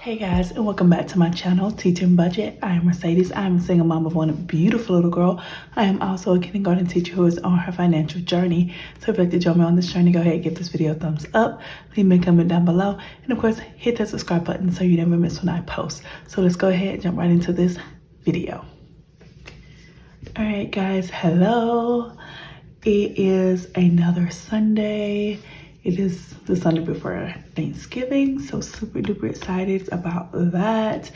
Hey guys, and welcome back to my channel, Teaching Budget. I am Mercedes. I am a single mom of one beautiful little girl. I am also a kindergarten teacher who is on her financial journey. So if you'd like to join me on this journey, go ahead and give this video a thumbs up. Leave me a comment down below. And of course, hit that subscribe button so you never miss when I post. So let's go ahead and jump right into this video. All right, guys, hello. It is another Sunday. It is the Sunday before Thanksgiving, so super duper excited about that.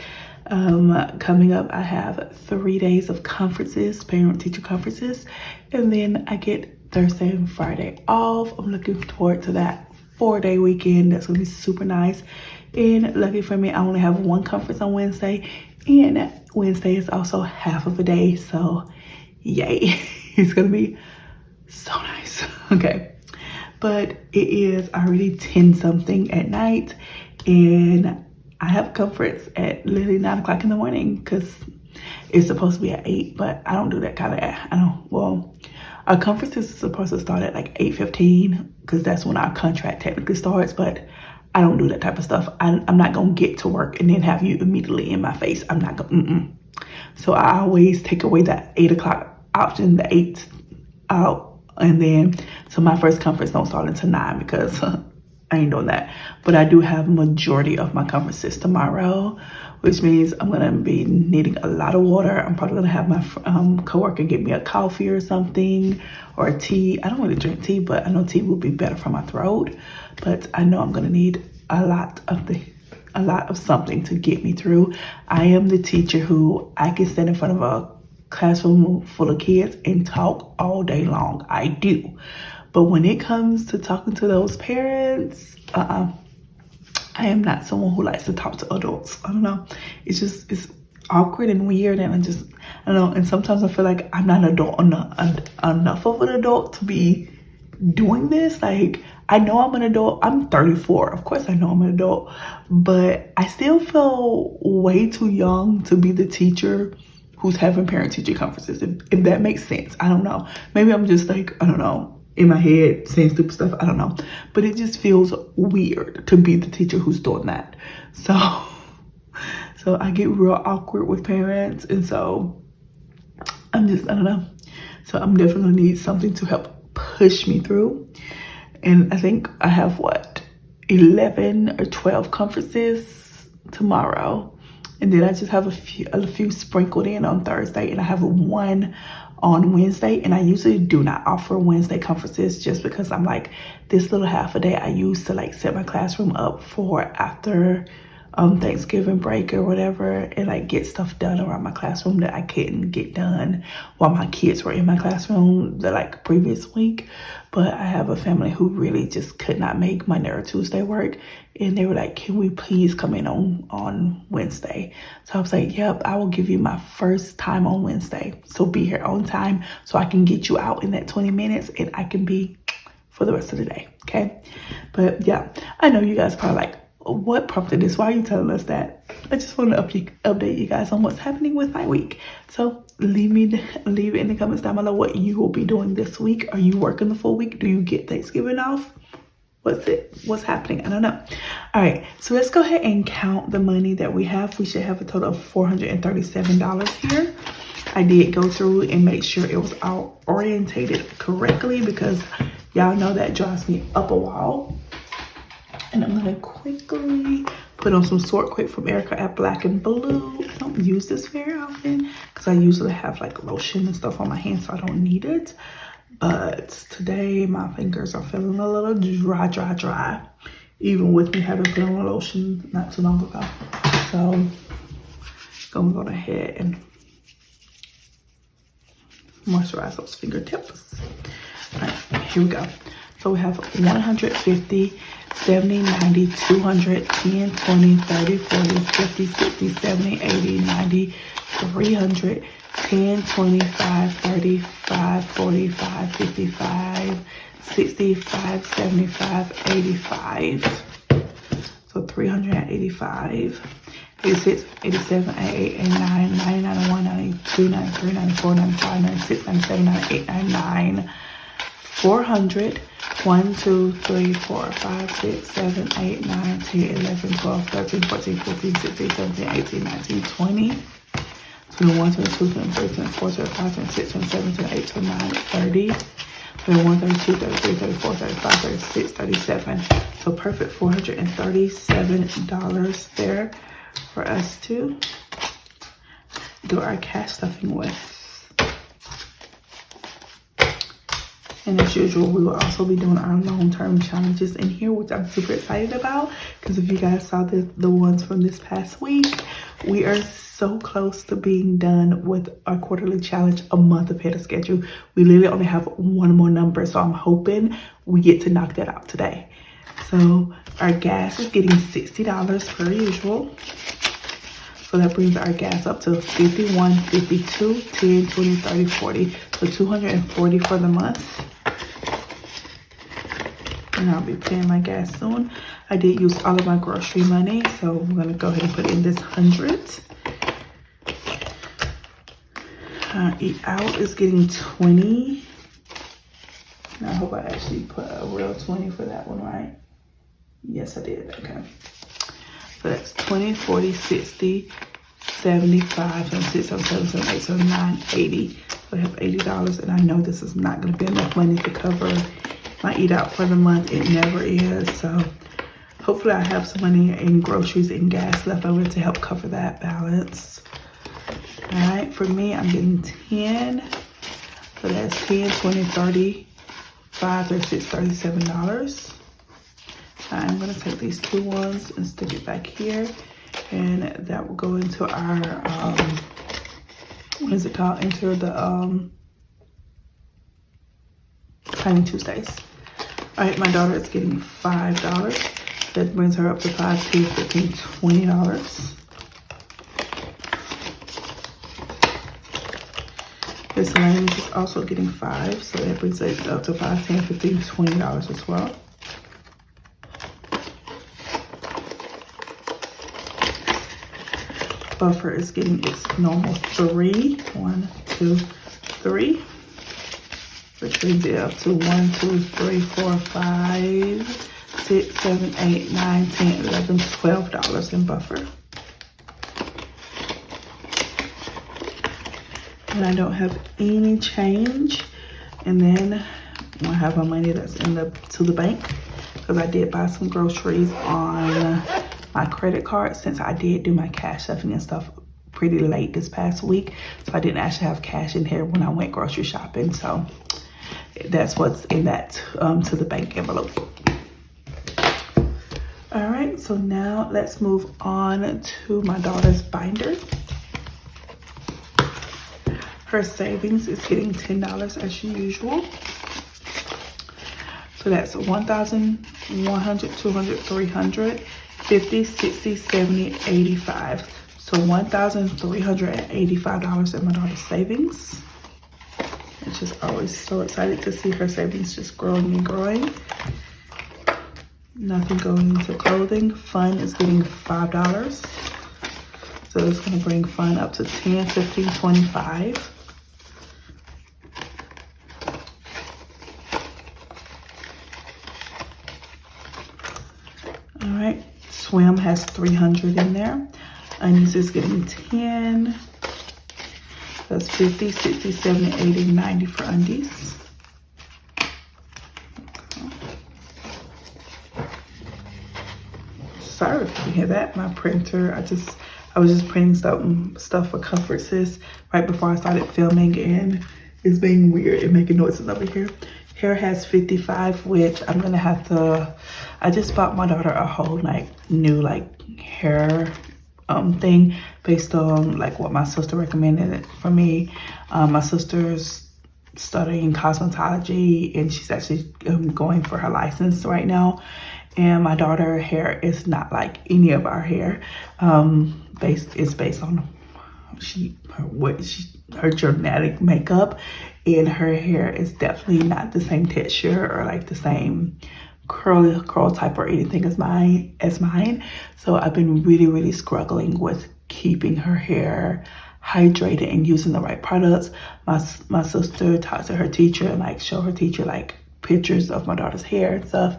Coming up, I have 3 days of conferences, parent-teacher conferences, and then I get Thursday and Friday off. I'm looking forward to that 4-day weekend. That's gonna be super nice. And lucky for me, I only have one conference on Wednesday, and Wednesday is also half of a day, so yay. It's gonna be so nice. Okay. But it is already 10 something at night and I have a conference at literally 9 o'clock in the morning because it's supposed to be at 8, but I don't do that kind of, our conference is supposed to start at like 8:15 because that's when our contract technically starts, but I don't do that type of stuff. I'm not going to get to work and then have you immediately in my face. I'm not going, So I always take away that 8 o'clock option, the 8 out. And then, so my first conference don't start until 9 because I ain't doing that. But I do have majority of my conferences tomorrow, which means I'm going to be needing a lot of water. I'm probably going to have my coworker get me a coffee or something or a tea. I don't really drink tea, but I know tea will be better for my throat. But I know I'm going to need a lot of something to get me through. I am the teacher who I can stand in front of a classroom full of kids and talk all day long. I do. But when it comes to talking to those parents, I am not someone who likes to talk to adults. I don't know. It's awkward and weird, and I don't know. And sometimes I feel like I'm not enough of an adult to be doing this. Like, I know I'm an adult. I'm 34. Of course I know I'm an adult, but I still feel way too young to be the teacher who's having parent-teacher conferences, if that makes sense. I don't know. Maybe I'm just like, I don't know, in my head saying stupid stuff. I don't know. But it just feels weird to be the teacher who's doing that. So I get real awkward with parents. And so I don't know. So I'm definitely gonna need something to help push me through. And I think I have 11 or 12 conferences tomorrow. And then I just have a few sprinkled in on Thursday, and I have one on Wednesday. And I usually do not offer Wednesday conferences just because I'm like, this little half a day I use to like set my classroom up for after Thanksgiving break or whatever, and like get stuff done around my classroom that I couldn't get done while my kids were in my classroom the like previous week. But I have a family who really just could not make Monday or Tuesday work, and they were like, can we please come in on Wednesday? So I was like, yep, I will give you my first time on Wednesday, so be here on time so I can get you out in that 20 minutes and I can be for the rest of the day. Okay. But yeah, I know you guys are probably like, what prompted this? Why are you telling us that? I just want to update you guys on what's happening with my week. So leave in the comments down below what you will be doing this week. Are you working the full week? Do you get Thanksgiving off? What's happening? I don't know. All right, so let's go ahead and count the money that we have. We should have a total of $437 here. I did go through and make sure it was all orientated correctly because y'all know that drives me up a wall. And I'm gonna quickly put on some Sort Quick from Erica at Black and Blue. I don't use this very often because I usually have like lotion and stuff on my hands, so I don't need it. But today my fingers are feeling a little dry, even with me having put on lotion not too long ago. So I'm gonna go ahead and moisturize those fingertips. All right, here we go. So we have 150, 70, 90, 200, 10, 20, 30, 40, 50, 60, 70, 80, 90, 300, 10, 25, 35, 45, 55, 65, 75, 85. So 385, 86, 87, 88, 89, 90, 91, 92, 93, 94, 95, 96, 97, 98, 99, 400, 1, 2, 3, 4, 5, 6, 7, 8, 9, 10, 11, 12, 13, 14, 15, 16, 17, 18, 19, 20. 21, 22, 23, 24, 25, 26, 27, 28, 29, 30. 31, 32, 33, 34, 35, 36, 37. So perfect $437 there for us to do our cash stuffing with. And as usual, we will also be doing our long-term challenges in here, which I'm super excited about. Because if you guys saw the ones from this past week, we are so close to being done with our quarterly challenge a month ahead of schedule. We literally only have one more number, so I'm hoping we get to knock that out today. So our gas is getting $60 per usual. So that brings our gas up to 51, 52, 10, 20, 30, 40. So $240 for the month. And I'll be paying my gas soon. I did use all of my grocery money, so I'm gonna go ahead and put in this 100. Eat out is getting 20. I hope I actually put a real 20 for that one, right? Yes, I did. Okay. So that's 20, 40, 60, 75, 76, 77, 78, 79, 80. So I have $80, and I know this is not going to be enough money to cover my eat out for the month. It never is. So hopefully I have some money in groceries and gas left over to help cover that balance. All right, for me, I'm getting 10. So that's 10, 20, 30, 5, 36, $37. I'm going to take these two ones and stick it back here. And that will go into our, what is it called? Enter the Tiny Tuesdays. All right, my daughter is getting $5. That brings her up to 5, 10, 15, $20. This lane is also getting 5, so that brings it up to 5, 10, 15, $20 as well. Buffer is getting its normal 3. 1, 2, 3. Which brings it up to 1, 2, 3, 4, 5, 6, 7, 8, 9, 10, 11, $12 in buffer. And I don't have any change. And then I have my money that's in to the bank, because I did buy some groceries on my credit card, since I did do my cash stuffing and stuff pretty late this past week. So I didn't actually have cash in here when I went grocery shopping. So that's what's in that to the bank envelope. All right, so now let's move on to my daughter's binder. Her savings is getting $10 as usual. So that's 1,000, 100, 200, 300, 50, 60, 70, 85. So $1,385 in my daughter's savings. It's just always so excited to see her savings just growing and growing. Nothing going into clothing. Fun is getting $5. So it's gonna bring fun up to 10, 15, 25. All right, swim has 300 in there. Onions is getting 10. That's 50, 60, 70, 80, 90 for undies. Okay. Sorry if you can hear that. My printer, I was just printing stuff for Comfort Sis right before I started filming, and it's being weird and making noises over here. Hair has 55, which I'm gonna have to, I just bought my daughter a whole new hair thing based on what my sister recommended for me. My sister's studying cosmetology, and she's actually going for her license right now. And my daughter's hair is not like any of our hair. It's based on her genetic makeup, and her hair is definitely not the same texture or the same curl type or anything as mine. So I've been really struggling with keeping her hair hydrated and using the right products. My sister talked to her teacher and show her teacher pictures of my daughter's hair and stuff,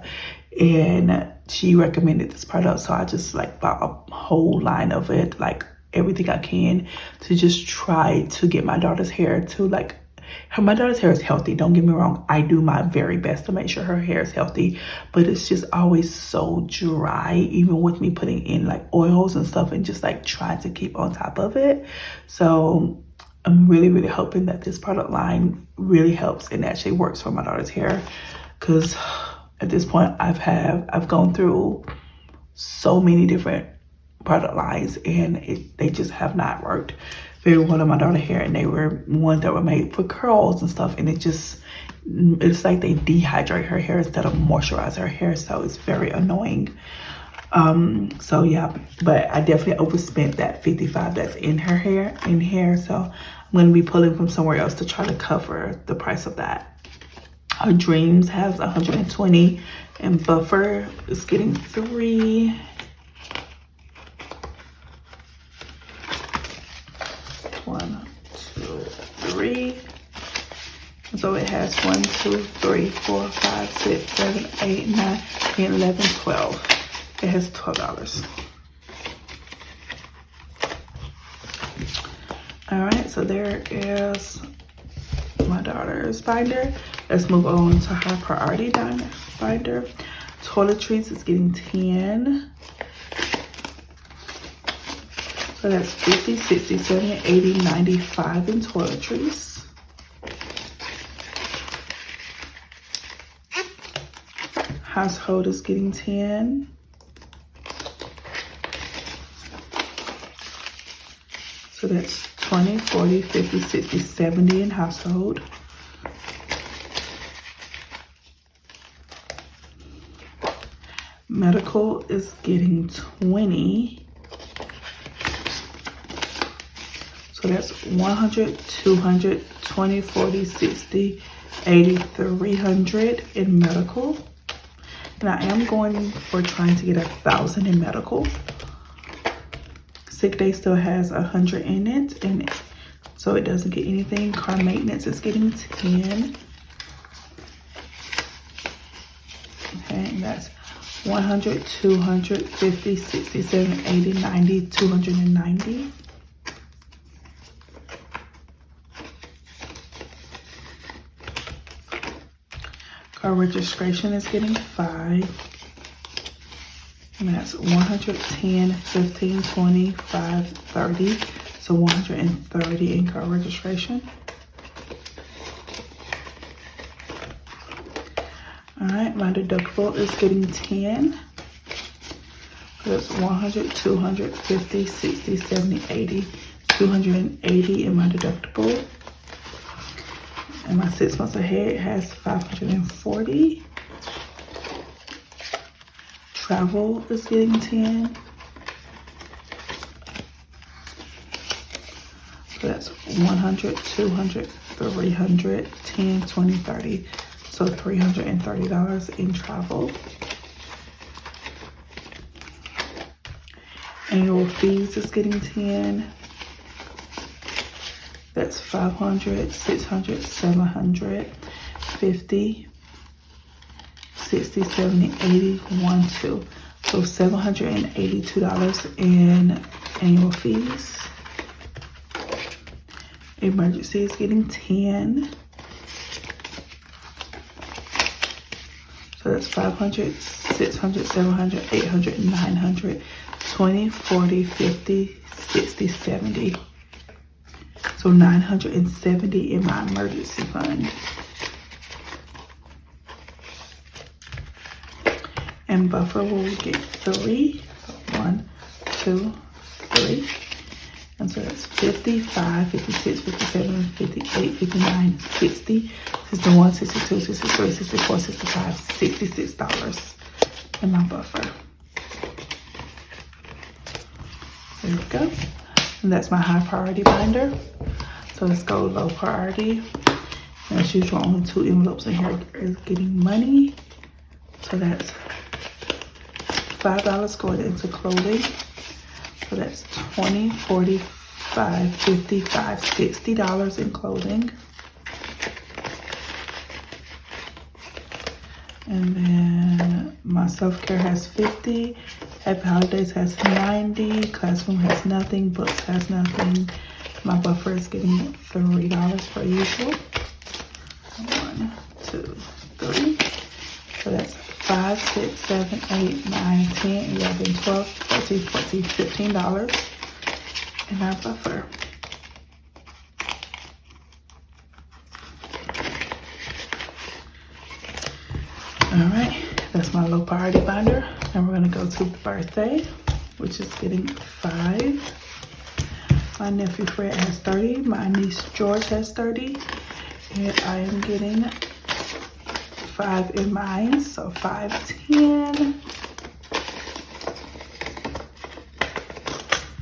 and she recommended this product, so I just like bought a whole line of it, like everything I can, to just try to get my daughter's hair to like, my daughter's hair is healthy, don't get me wrong. I do my very best to make sure her hair is healthy, but it's just always so dry, even with me putting in like oils and stuff and just like trying to keep on top of it. So I'm really hoping that this product line really helps and actually works for my daughter's hair, because at this point I've gone through so many different product lines and they just have not worked very well on my daughter's hair, and they were ones that were made for curls and stuff, and it's like they dehydrate her hair instead of moisturize her hair, so it's very annoying. So yeah, but I definitely overspent that $55 that's in her hair, so I'm going to be pulling from somewhere else to try to cover the price of that. Our Dreams has 120, and Buffer is getting 3. One, two, three. So it has 1, 2, 3, 4, 5, 6, 7, 8, 9, 10, 11, 12. It has $12. All right, so there is my daughter's binder. Let's move on to her priority binder. Toiletries is getting 10. So that's 50, 60, 70, 80, 95 in toiletries. Household is getting 10. So that's 20, 40, 50, 60, 70 in household. Medical is getting 20. So that's 100, 200, 20, 40, 60, 80, 300 in medical. And I am going for trying to get 1,000 in medical. Sick day still has 100 in it, and so it doesn't get anything. Car maintenance is getting 10. Okay, and that's 100, 200, 50, 60, 70, 80, 90, 290. Car registration is getting 5. And that's 110, 15, 20, 5, 30. So 130 in car registration. All right, my deductible is getting 10. So that's 100, 200, 50, 60, 70, 80, 280 in my deductible. And my 6 months ahead has 540. Travel is getting 10. So that's 100, 200, 300, 10, 20, 30. So $330 in travel. Annual fees is getting 10. That's 500, 600, 700, 50, 60, 70, 80, 1, 2. So $782 in annual fees. Emergency is getting 10. So that's 500, 600, 700, 800, 900, 20, 40, 50, 60, 70. So 970 in my emergency fund. And Buffer will get 3. 1, 2, 3. And so that's 55, 56, 57, 58, 59, 60, 61, 62, 63, 64, 65, $66 in my Buffer. There we go. And that's my high priority binder. So let's go low priority. And as usual, only 2 envelopes in here are getting money. So that's $5 going into clothing. So that's $20, $45, $55, $60 in clothing. And then my self-care has 50. Happy Holidays has 90. Classroom has nothing. Books has nothing. My buffer is getting $3 per usual. 1, 2, 3. So that's 5, 6, 7, 8, 9, 10, 11, 12, 13, 14, $15 in our buffer. All right, that's my low priority binder. And we're gonna go to birthday, which is getting 5. My nephew Fred has 30. My niece George has 30. And I am getting 5 in mine, so 5, 10.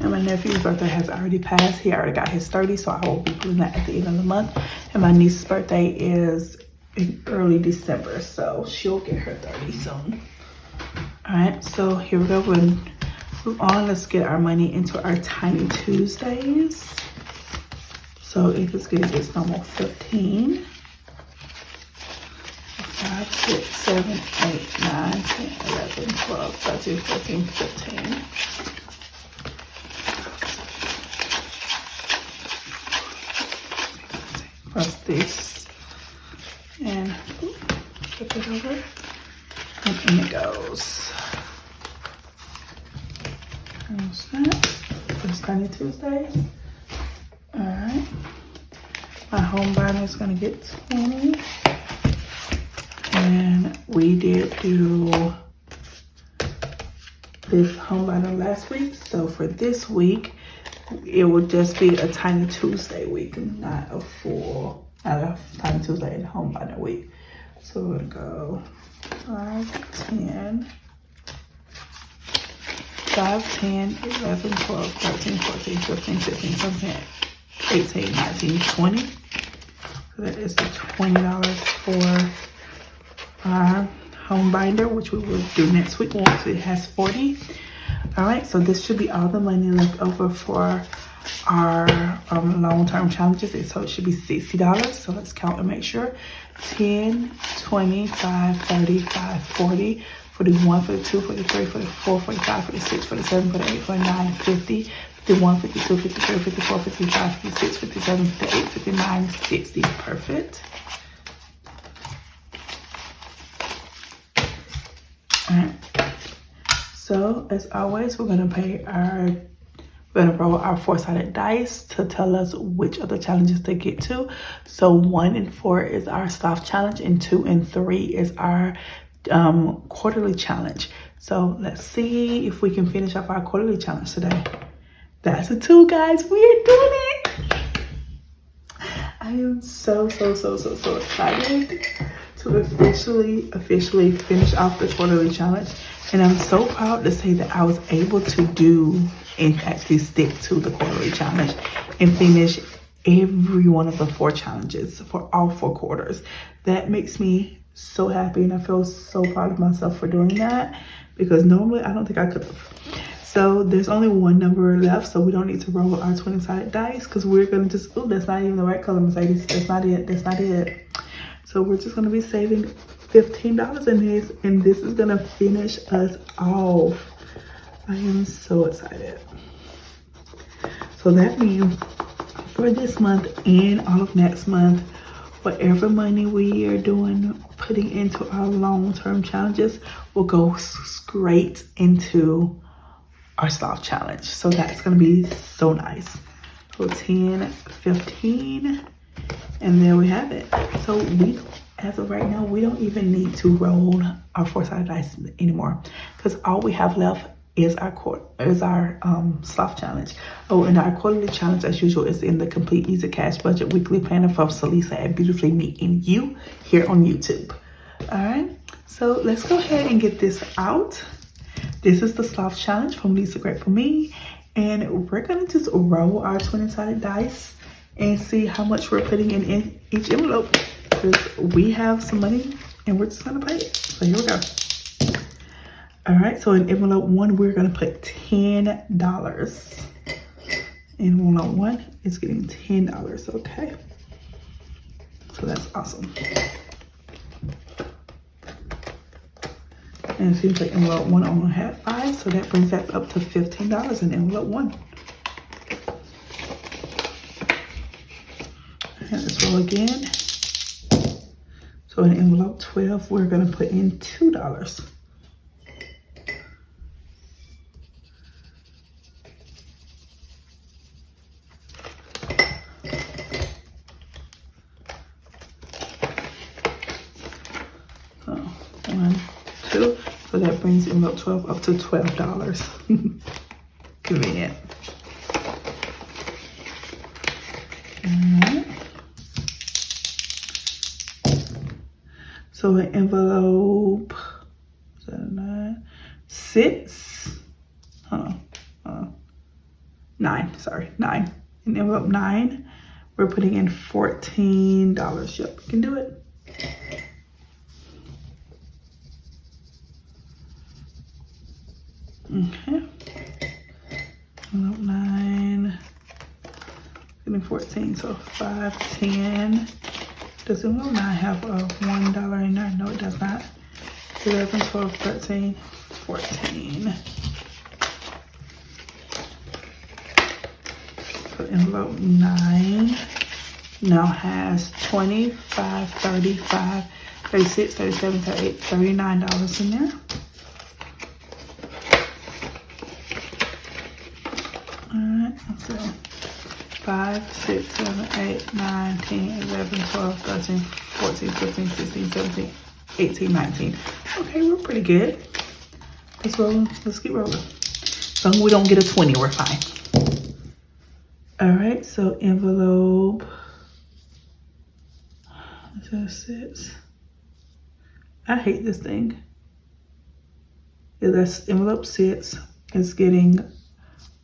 And my nephew's birthday has already passed. He already got his 30, so I will be doing that at the end of the month. And my niece's birthday is in early December, so she'll get her 30 soon. All right, so here we go. We're gonna move on. Let's get our money into our Tiny Tuesdays. So it is getting its normal 15. 5, 6, 7, 8, 9, 10, 11, 12, 13, 14, 15. Plus this. And flip it over. And in it goes. There's that. There's Tiny Tuesdays. Alright. My home binder is going to get 20. And we did do this home binder last week. So for this week, it will just be a Tiny Tuesday week, not a Tiny Tuesday and home binder week. So we're going to go 5, 10. 5, 10, 11, 12, 13, 14, 15, 16, 17, 18, 19, 20. So that is the $20 for our home binder, which we will do next week once it has 40. All right, so this should be all the money left over for our long-term challenges. So it should be $60. So let's count and make sure. 10, 20, 5, 35, 40. 41, 42, 43, 44, 45, 46, 47, 48, 49, 50, 51, 52, 53, 54, 55, 56, 57, 58, 59, 60. Perfect. All right. So as always, we're gonna roll our 4-sided dice to tell us which of the challenges to get to. So 1 and 4 is our Sloth challenge, and 2 and 3 is our quarterly challenge. So let's see if we can finish up our quarterly challenge today. That's a 2, guys. We are doing it. I am so excited to officially finish off the quarterly challenge. And I'm so proud to say that I was able to do and actually stick to the quarterly challenge and finish every one of the 4 challenges for all 4 quarters. That makes me so happy, and I feel so proud of myself for doing that, because normally I don't think I could have. So there's only 1 number left, so we don't need to roll our 20-sided dice, because we're gonna just, oh, that's not even the right color, Mercedes. That's not it. So we're just gonna be saving $15 in this, and this is gonna finish us off. I am so excited. So that means for this month and all of next month, whatever money we are putting into our long-term challenges will go straight into our Sloth challenge. So that's gonna be so nice. So 10, 15, and there we have it. So as of right now, we don't even need to roll our 4-sided dice anymore, because all we have left is our Sloth challenge. Oh, and our quarterly challenge, as usual, is in the Complete Easy Cash Budget Weekly Planner from Salisa and Beautifully Me and You here on YouTube. All right, so let's go ahead and get this out. This is the Sloth challenge from Lisa Grateful Me, and we're gonna just roll our 20-sided dice and see how much we're putting in each envelope, because we have some money and we're just gonna pay it. So here we go. All right, so in envelope 1, we're gonna put $10. Envelope 1 is getting $10, okay? So that's awesome. And it seems like envelope 1 only had 5, so that brings that up to $15 in envelope 1. And let's roll again. So in envelope 12, we're gonna put in $2. So 1, 2. So that brings envelope 12 up to $12. Convenient. Alright. So in envelope 9. In envelope 9, we're putting in $14. Yep, we can do it. Okay. Envelope 9, getting 14, so 5, 10. Does envelope 9 have a $1 in there? No, it does not. 11, 12, 13, 14. So envelope 9 now has 25, 35, 36, 37, 38, $39 in there. Alright, so 5, 6, 7, 8, 9, 10, 11, 12, 13, 14, 15, 16, 17, 18, 19. Okay, we're pretty good. Let's roll. Let's keep rolling. As long as we don't get a 20, we're fine. All right, so envelope 6. I hate this thing. Yeah, that's envelope 6 is getting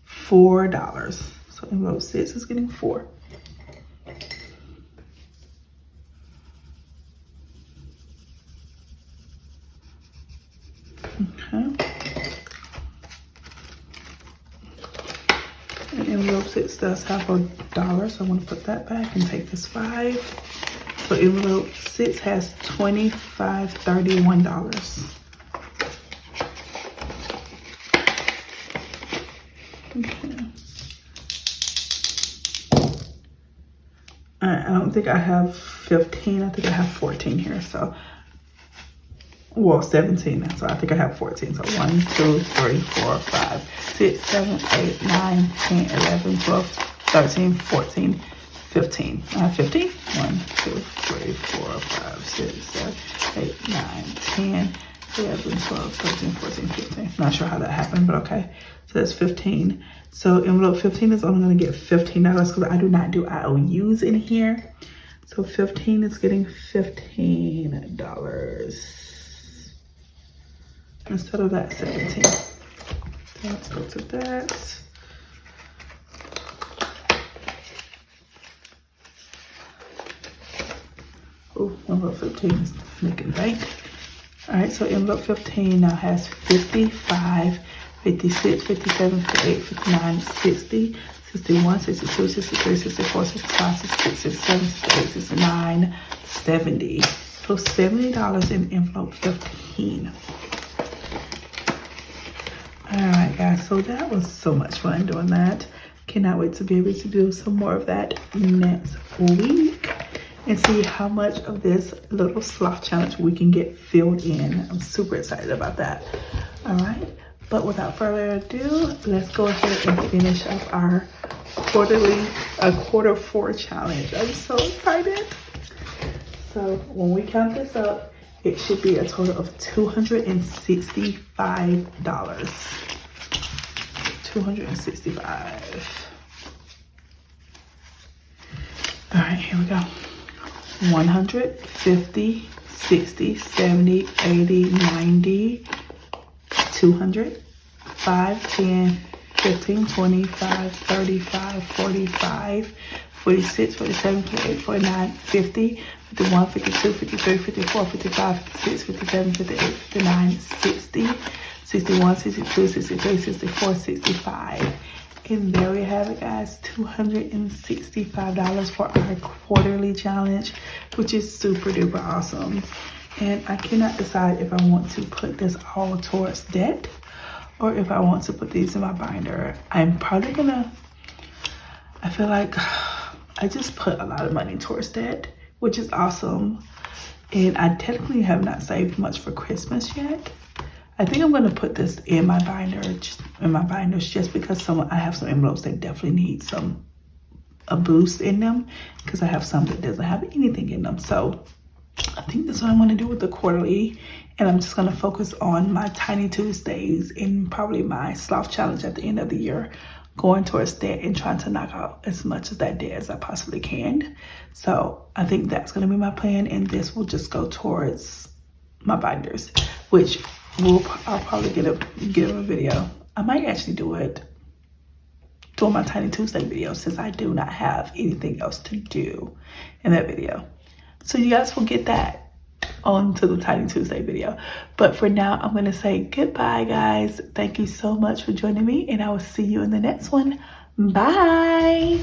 $4. So envelope 6 is getting 4. Okay. And envelope 6 does have $1, so I'm going to put that back and take this 5. So envelope 6 has $25, $31. Okay. Alright, I don't think I have 15. I think I have 14 here. So, well, 17. So I think I have 14. So 1, 2, 3, 4, 5, 6, 7, 8, 9, 10, 11, 12, 13, 14, 15. I have 15. 1, 2, 3, 4, 5, 6, 7, 8, 9, 10, 11, 12, 13, 14, 15. Not sure how that happened, but okay. So that's 15. So envelope 15 is only going to get $15 because I do not do IOUs in here. So 15 is getting $15 instead of that 17. So let's go to that. Oh, envelope 15 is making bank. All right, so envelope 15 now has 55, 56, 57, 58, 59, 60, 61, 62, 63, 64, 65, 66, 67, 68, 69, 70. So $70 in envelope 15. All right, guys, so that was so much fun doing that. Cannot wait to be able to do some more of that next week and see how much of this little sloth challenge we can get filled in. I'm super excited about that. All right, but without further ado, let's go ahead and finish up our quarter 4 challenge. I'm so excited. So when we count this up, it should be a total of $265. $265. All right, here we go. 100, 50, 60, 70, 80, 90, 200, 5, 10, 15, 25, 35, 45, 46, 47, 48, 49, 50, 51, 52, 53, 54, 55, 56, 57, 58, 59, 60, 61, 62, 63, 64, 65. And there we have it, guys, $265 for our quarterly challenge, which is super duper awesome. And I cannot decide if I want to put this all towards debt or if I want to put these in my binder. I'm probably gonna, I feel like I just put a lot of money towards debt, which is awesome. And I technically have not saved much for Christmas yet. I think I'm gonna put this in my binder, just because I have some envelopes that definitely need a boost in them, because I have some that doesn't have anything in them. So I think that's what I'm gonna do with the quarterly, and I'm just gonna focus on my Tiny Tuesdays and probably my Sloth challenge at the end of the year, going towards debt and trying to knock out as much of that debt as I possibly can. So I think that's gonna be my plan, and this will just go towards my binders, which I'll probably get a video. I might actually do it during my Tiny Tuesday video, since I do not have anything else to do in that video. So you guys will get that on to the Tiny Tuesday video. But for now, I'm gonna say goodbye, guys. Thank you so much for joining me, and I will see you in the next one. Bye.